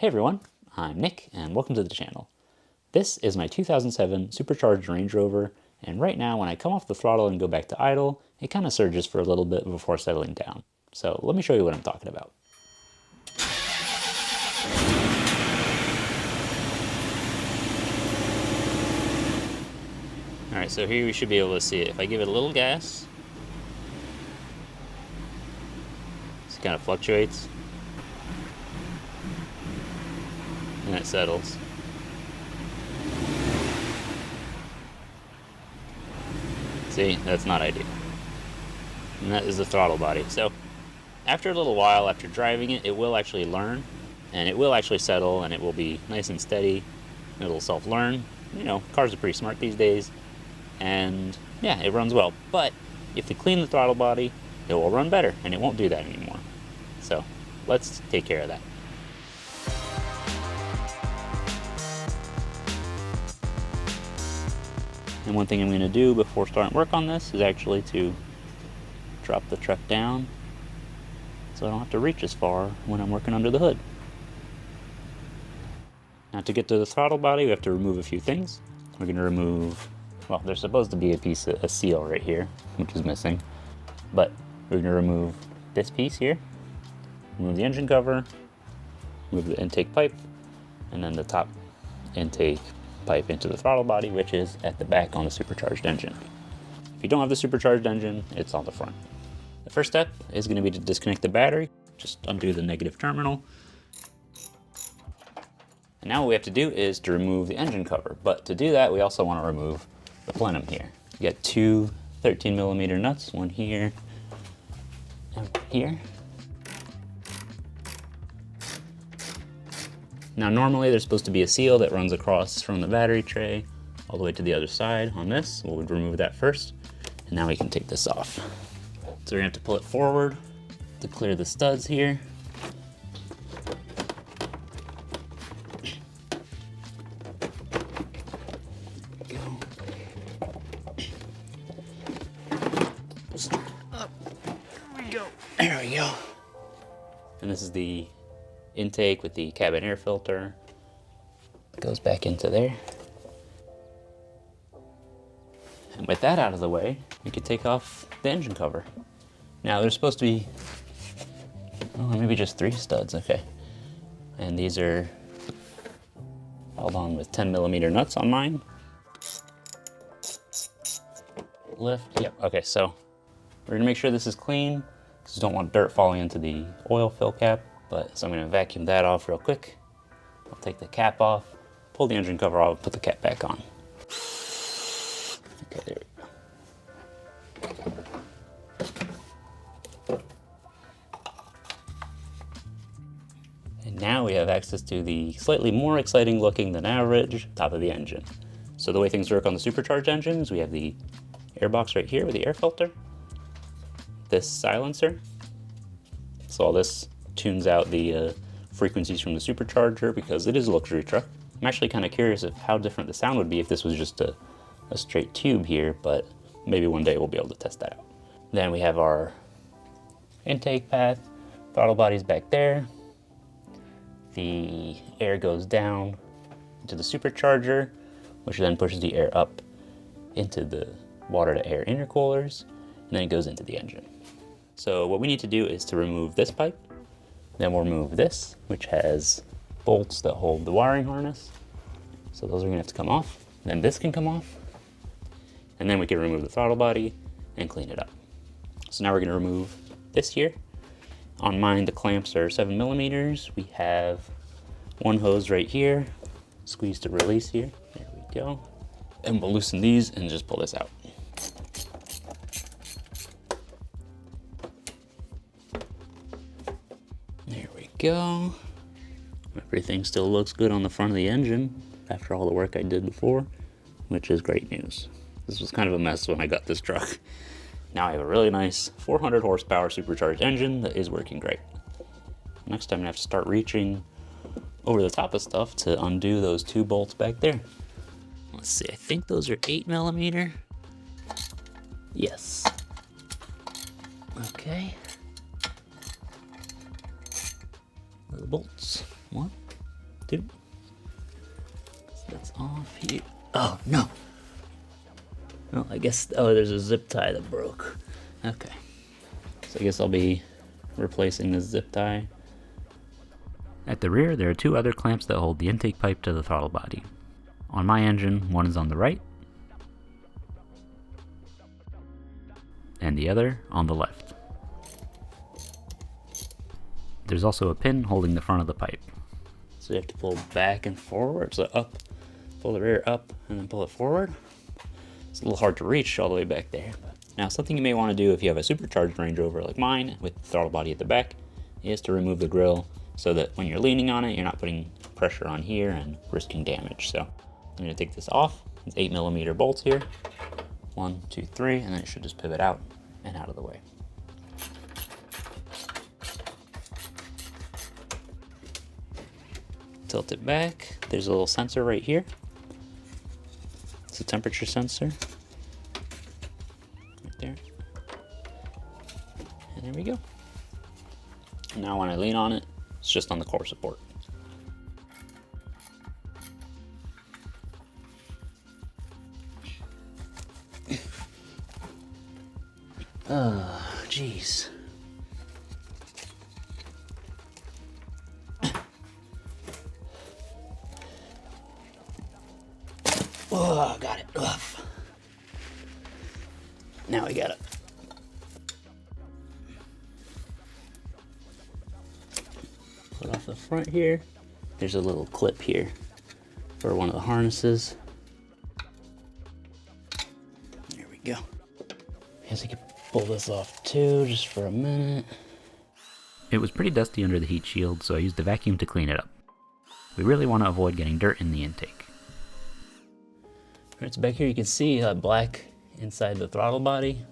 Hey everyone, I'm Nick and welcome to the channel. This is my 2007 Supercharged Range Rover, and right now when I come off the throttle and go back to idle, it kind of surges for a little bit before settling down. So let me show you what I'm talking about. Alright, so here we should be able to see it. If I give it a little gas, it kind of fluctuates, and it settles. See, that's not ideal. And that is the throttle body. So after a little while, after driving it, it will actually learn, and it will actually settle, and it will be nice and steady. It'll self-learn. You know, cars are pretty smart these days, and yeah, it runs well. But if you clean the throttle body, it will run better, and it won't do that anymore. So let's take care of that. And one thing I'm going to do before starting work on this is actually to drop the truck down so I don't have to reach as far when I'm working under the hood. Now to get to the throttle body, we have to remove a few things. We're going to remove, well, there's supposed to be a seal right here, which is missing. But we're going to remove this piece here, remove the engine cover, remove the intake pipe, and then the top intake pipe into the throttle body, which is at the back on the supercharged engine. If you don't have the supercharged engine, it's on the front. The first step is going to be to disconnect the battery. Just undo the negative terminal. And now what we have to do is to remove the engine cover. But to do that, we also want to remove the plenum here. You get two 13mm nuts, one here and here. Now normally there's supposed to be a seal that runs across from the battery tray all the way to the other side on this. We'll remove that first, and now we can take this off. So we're gonna have to pull it forward to clear the studs here. There we go. And this is the intake with the cabin air filter. It goes back into there. And with that out of the way, we could take off the engine cover. Now there's supposed to be, oh, maybe just 3 studs, okay. And these are held on with 10mm nuts on mine. Lift, yep, okay, so we're gonna make sure this is clean, because you don't want dirt falling into the oil fill cap. So I'm going to vacuum that off real quick. I'll take the cap off, pull the engine cover off, put the cap back on. Okay, there we go. And now we have access to the slightly more exciting looking than average top of the engine. So the way things work on the supercharged engines, we have the air box right here with the air filter, this silencer. So all this tunes out the frequencies from the supercharger because it is a luxury truck. I'm actually kind of curious of how different the sound would be if this was just a straight tube here, but maybe one day we'll be able to test that out. Then we have our intake path, throttle body's back there. The air goes down into the supercharger, which then pushes the air up into the water to air intercoolers, and then it goes into the engine. So what we need to do is to remove this pipe. Then we'll remove this, which has bolts that hold the wiring harness. So those are gonna have to come off. Then this can come off. And then we can remove the throttle body and clean it up. So now we're gonna remove this here. On mine, the clamps are 7mm. We have one hose right here. Squeeze to release here. There we go. And we'll loosen these and just pull this out. Go. Everything still looks good on the front of the engine after all the work I did before, which is great news. This was kind of a mess when I got this truck. Now I have a really nice 400 horsepower supercharged engine that is working great. Next time I have to start reaching over the top of stuff to undo those 2 bolts back there. Let's see, I think those are 8mm. Yes. Okay. The bolts. 1, 2. So that's off here. Oh, no. Well, I guess, oh, there's a zip tie that broke. Okay. So I guess I'll be replacing the zip tie. At the rear, there are 2 other clamps that hold the intake pipe to the throttle body. On my engine, one is on the right, and the other on the left. There's also a pin holding the front of the pipe. So you have to pull back and forward, so up, pull the rear up, and then pull it forward. It's a little hard to reach all the way back there. Now, something you may want to do if you have a supercharged Range Rover like mine, with the throttle body at the back, is to remove the grille so that when you're leaning on it, you're not putting pressure on here and risking damage. So I'm going to take this off. It's 8mm bolts here. 1, 2, 3, and then it should just pivot out and out of the way. Tilt it back. There's a little sensor right here. It's a temperature sensor. Right there. And there we go. And now when I lean on it, it's just on the core support. Jeez. Oh, got it. Ugh. Now we got it. Put off the front here. There's a little clip here for one of the harnesses. There we go. I guess I could pull this off too, just for a minute. It was pretty dusty under the heat shield, so I used the vacuum to clean it up. We really want to avoid getting dirt in the intake. Right, so back here you can see black inside the throttle body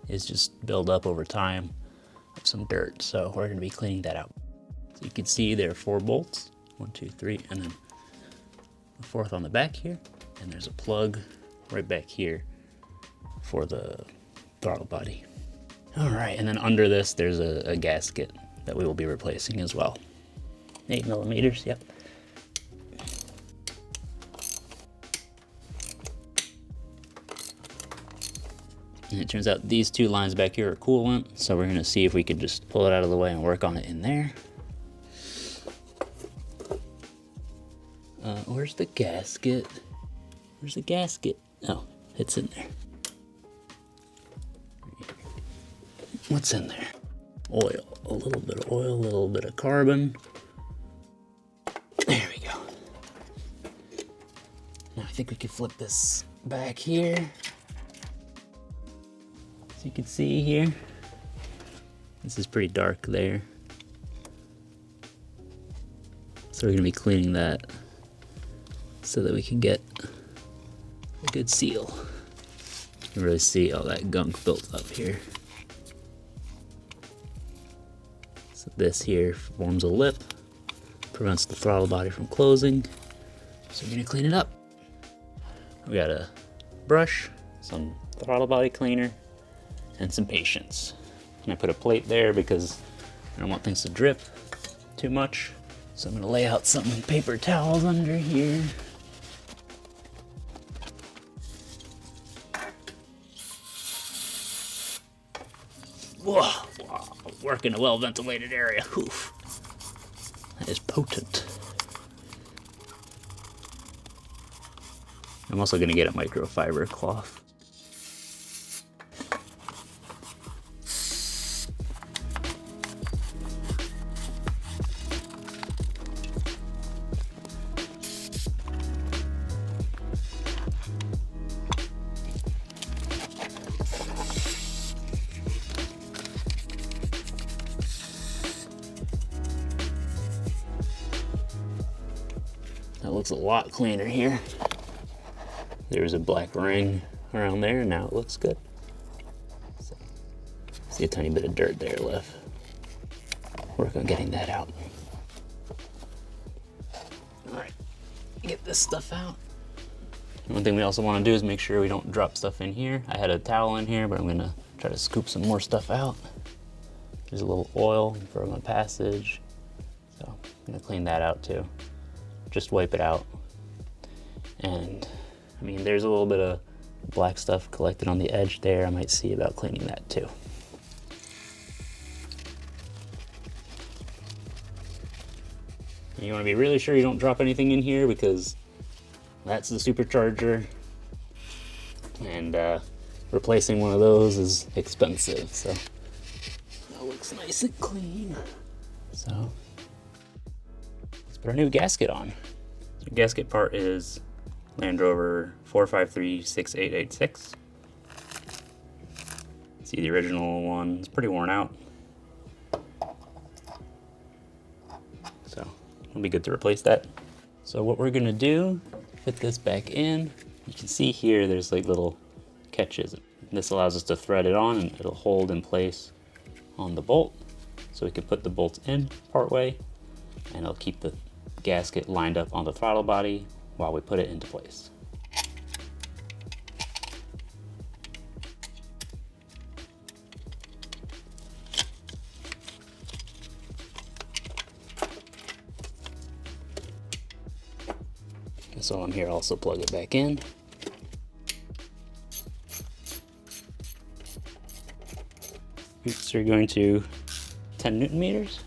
is just built up over time of some dirt, so we're going to be cleaning that out. So you can see there are 4 bolts, 1, 2, 3, and then a 4th on the back here, and there's a plug right back here for the throttle body. All right, and then under this there's a gasket that we will be replacing as well. 8mm, yep. And it turns out these 2 lines back here are coolant, so we're gonna see if we could just pull it out of the way and work on it in there. Where's the gasket? Where's the gasket? Oh, it's in there. What's in there? Oil, a little bit of oil, a little bit of carbon. There we go. Now I think we can flip this back here. So you can see here, this is pretty dark there. So we're gonna be cleaning that so that we can get a good seal. You can really see all that gunk built up here. So this here forms a lip, prevents the throttle body from closing. So we're gonna clean it up. We got a brush, some throttle body cleaner, and some patience. And I put a plate there because I don't want things to drip too much. So I'm gonna lay out some paper towels under here. Whoa, work in a well-ventilated area. Oof. That is potent. I'm also gonna get a microfiber cloth. That looks a lot cleaner here. There's a black ring around there, and now it looks good. So, see a tiny bit of dirt there left. Work on getting that out. All right, get this stuff out. One thing we also want to do is make sure we don't drop stuff in here. I had a towel in here, but I'm gonna try to scoop some more stuff out. There's a little oil from a passage, so I'm gonna clean that out too. just wipe it out. And I mean, there's a little bit of black stuff collected on the edge there. I might see about cleaning that too. You want to be really sure you don't drop anything in here, because that's the supercharger, and replacing one of those is expensive. So that looks nice and clean. So let's put our new gasket on. The gasket part is Land Rover 4536886. See, the original one, it's pretty worn out. So it'll be good to replace that. So what we're gonna do, put this back in. You can see here there's like little catches. This allows us to thread it on and it'll hold in place on the bolt. So we can put the bolts in part way and it'll keep the gasket lined up on the throttle body while we put it into place. So I'm here, also plug it back in. So you're going to 10 Newton meters.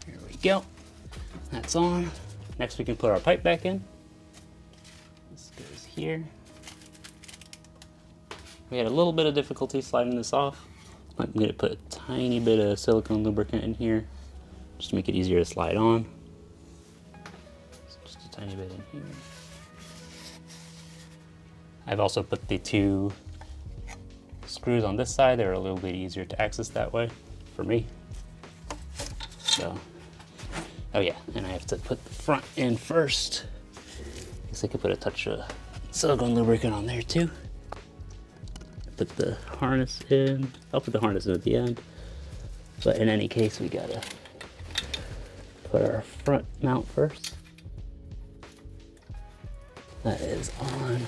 Here we go. That's on. Next we can put our pipe back in. This goes here. We had a little bit of difficulty sliding this off. I'm going to put a tiny bit of silicone lubricant in here just to make it easier to slide on. So just a tiny bit in here. I've also put the 2 screws on this side. They're a little bit easier to access that way for me. So, oh yeah, and I have to put the front in first. I guess I could put a touch of silicone lubricant on there too. Put the harness in. I'll put the harness in at the end. But in any case, we gotta put our front mount first. That is on.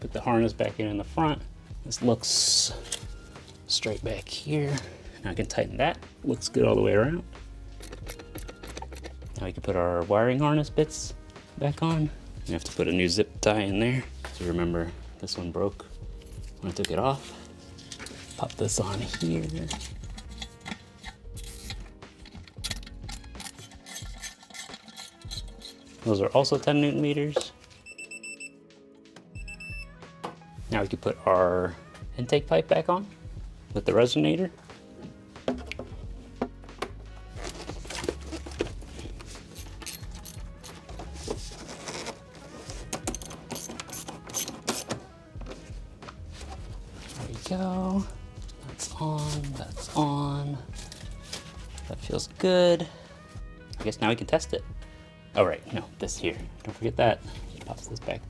Put the harness back in the front. This looks straight back here. Now I can tighten that. Looks good all the way around. Now we can put our wiring harness bits back on. You have to put a new zip tie in there. So remember, this one broke when I took it off. Pop this on here. Those are also 10 Newton meters. Now we can put our intake pipe back on with the resonator. There we go. That's on, that's on. That feels good. I guess now we can test it. Oh right, no, this here. Don't forget that. Just pops this back.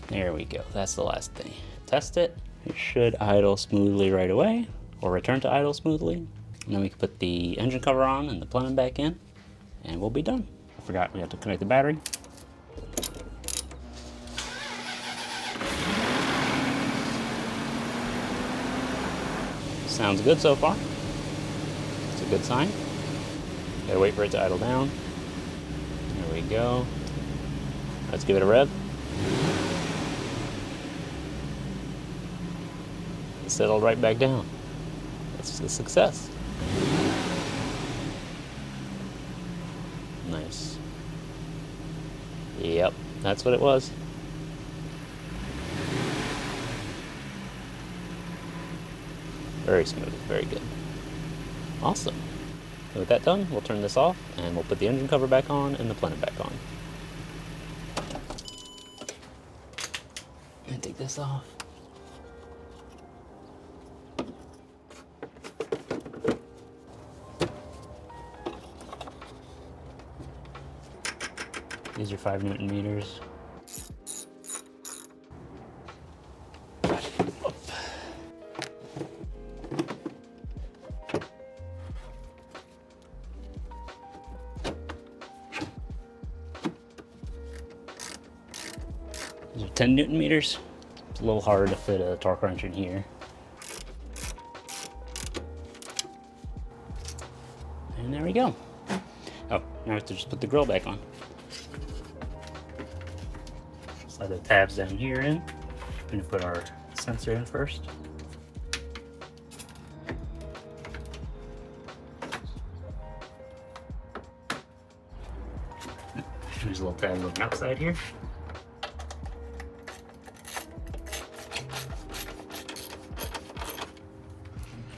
There we go, that's the last thing. Test it. It should idle smoothly right away, or return to idle smoothly. And then we can put the engine cover on and the plumbing back in, and we'll be done. I forgot we have to connect the battery. Sounds good so far. It's a good sign. Gotta wait for it to idle down. There we go. Let's give it a rev. It settled right back down. That's a success. Nice. Yep, that's what it was. Very smooth, very good. Awesome. So with that done, we'll turn this off and we'll put the engine cover back on and the plumbing back on. And take this off. These are 5 Newton meters. 10 Newton meters. It's a little hard to fit a torque wrench in here. And there we go. Oh, now we have to just put the grill back on. Slide the tabs down here in. We're gonna put our sensor in first. There's a little tab on the outside here.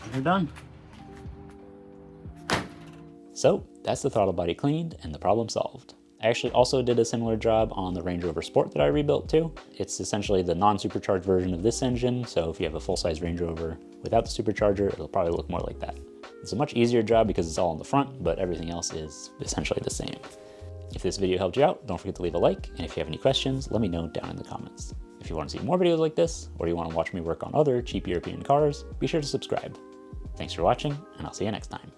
And we're done. So that's the throttle body cleaned and the problem solved. I actually also did a similar job on the Range Rover Sport that I rebuilt too. It's essentially the non-supercharged version of this engine, so if you have a full-size Range Rover without the supercharger, it'll probably look more like that. It's a much easier job because it's all in the front, but everything else is essentially the same. If this video helped you out, don't forget to leave a like, and if you have any questions, let me know down in the comments. If you want to see more videos like this, or you want to watch me work on other cheap European cars, be sure to subscribe. Thanks for watching, and I'll see you next time.